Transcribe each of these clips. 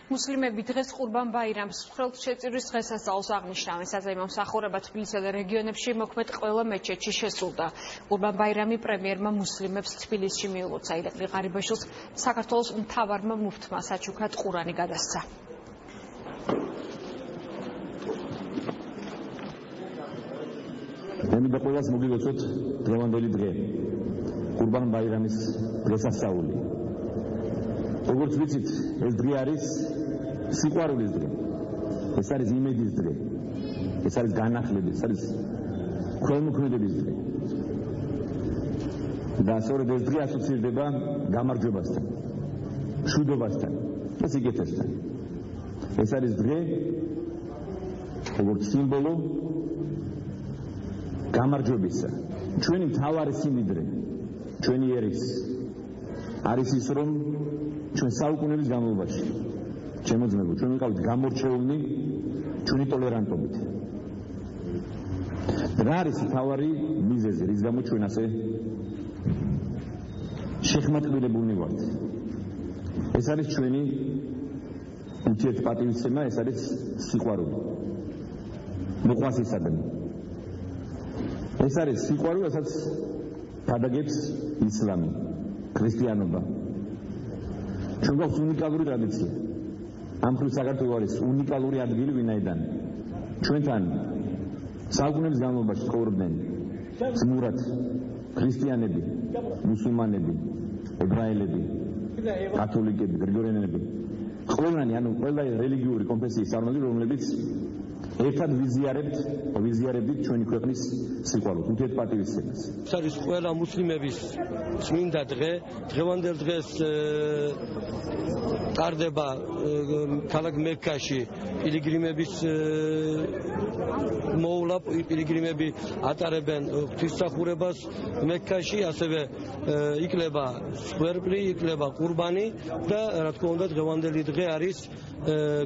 მუსლიმები დღეს ყურბან ბაირამს ხელშეწირვის დღესასწაულს აღნიშნავენ. საზეიმო მსახურება თბილისსა და რეგიონებში მოქმედ ყველა მეჩეთში შესრულდა. ყურბან ბაირამი პრემიერმა მუსლიმებს თბილისში მიულოცა. ირაკლი ღარიბაშვილს საქართველოს მთავარმა მუფთმა საჩუქრად ყურანი გადასცა. ემიდა ყველას მოგილოცოთ დღევანდელი დღე ყურბან ბაირამის დღესასწაული. როგორც ვიცით, ეს დღე არის სიყვარულის დღე, ეს არის იმედის დღე, ეს არის განახლების, ეს არის ქველმოქმედების დღე. და სწორედ ეს დღე ასოცირდება გამარჯვებასთან, მშვიდობასთან და სიგეთესთან. ეს არის დღე, როგორც სიმბოლო გამარჯვებისა. ჩვენი მთავარი სიმდიდრე, ჩვენი ერის არის ის, რომ ჩვენ საუკუნეების განმავლობაში, ჩემო ძმებო, ჩვენ ვიყავით გამორჩეულნი ჩვენი ტოლერანტობით. რა არის მთავარი მიზეზი, რის გამო ჩვენ ასე შეხმატკივრებულნი ვართ? ეს არის ჩვენი ურთიერთპატივისცემა, ეს არის სიყვარული. მოყვასისადმი. ეს არის სიყვარული, რასაც გადაგებს ისლამი, ქრისტიანობა. ჩვენ გვაქვს უნიკალური ტრადიცია. ამ მხრივ საქართველო არის უნიკალური ადგილი, ვინაიდან ჩვენთან საუკუნეების განმავლობაში ცხოვრობდნენ ძმურად ქრისტიანები, მუსულმანები, ებრაელები, კათოლიკები, გრიგორიანელები. ყველანი, ანუ ყველა რელიგიური კონფესიის წარმომადგენლები, რომლებიც ერთად ვიზიარებდით ჩვენი ქვეყნის სიყვარულს, ურთიერთპატივისცემას. ეს არის ყველა მუსლიმების წმინდა დღე. დღევანდელ დღეს ტარდება ქალაქ მექაში პილიგრიმების მოვლა, პილიგრიმები ატარებენ ღვთისმსახურებას მექაში, ასევე იკლება სვერპლი, იკლება ყურბანი და რა თქმა უნდა დღევანდელი დღე არის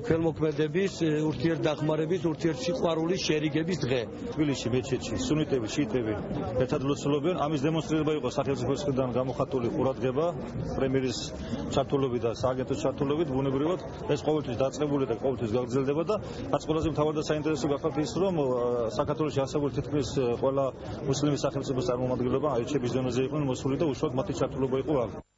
ქველმოქმედების, ურთიერთდახმარების, ურთიერთსიყვარულის შერიგების დღე. თბილისში მეჩეთში სუნიტები, შიიტები ერთად ლოცულობენ. ამის დემონსტრირება იყო სახელმწიფოს მხრიდან გამოხატული ყურადღება, პრემიერის ჩართულობით და სააგენტოს ჩართულობით. ბუნებრივად ეს ყოველთვის დაწყებული და ყოველთვის გაგრძელდება და რაც ყველაზე მთავარი და საინტერესო გახავთ ის, რომ საქართველოში არსებული თითქმის ყველა მუსლიმი სახელმწიფოს წარმომადგენლობა აიჩების ზონაზე იყვნენ მოსული და უშუალოდ მათი ჩართულობა იყო აქ.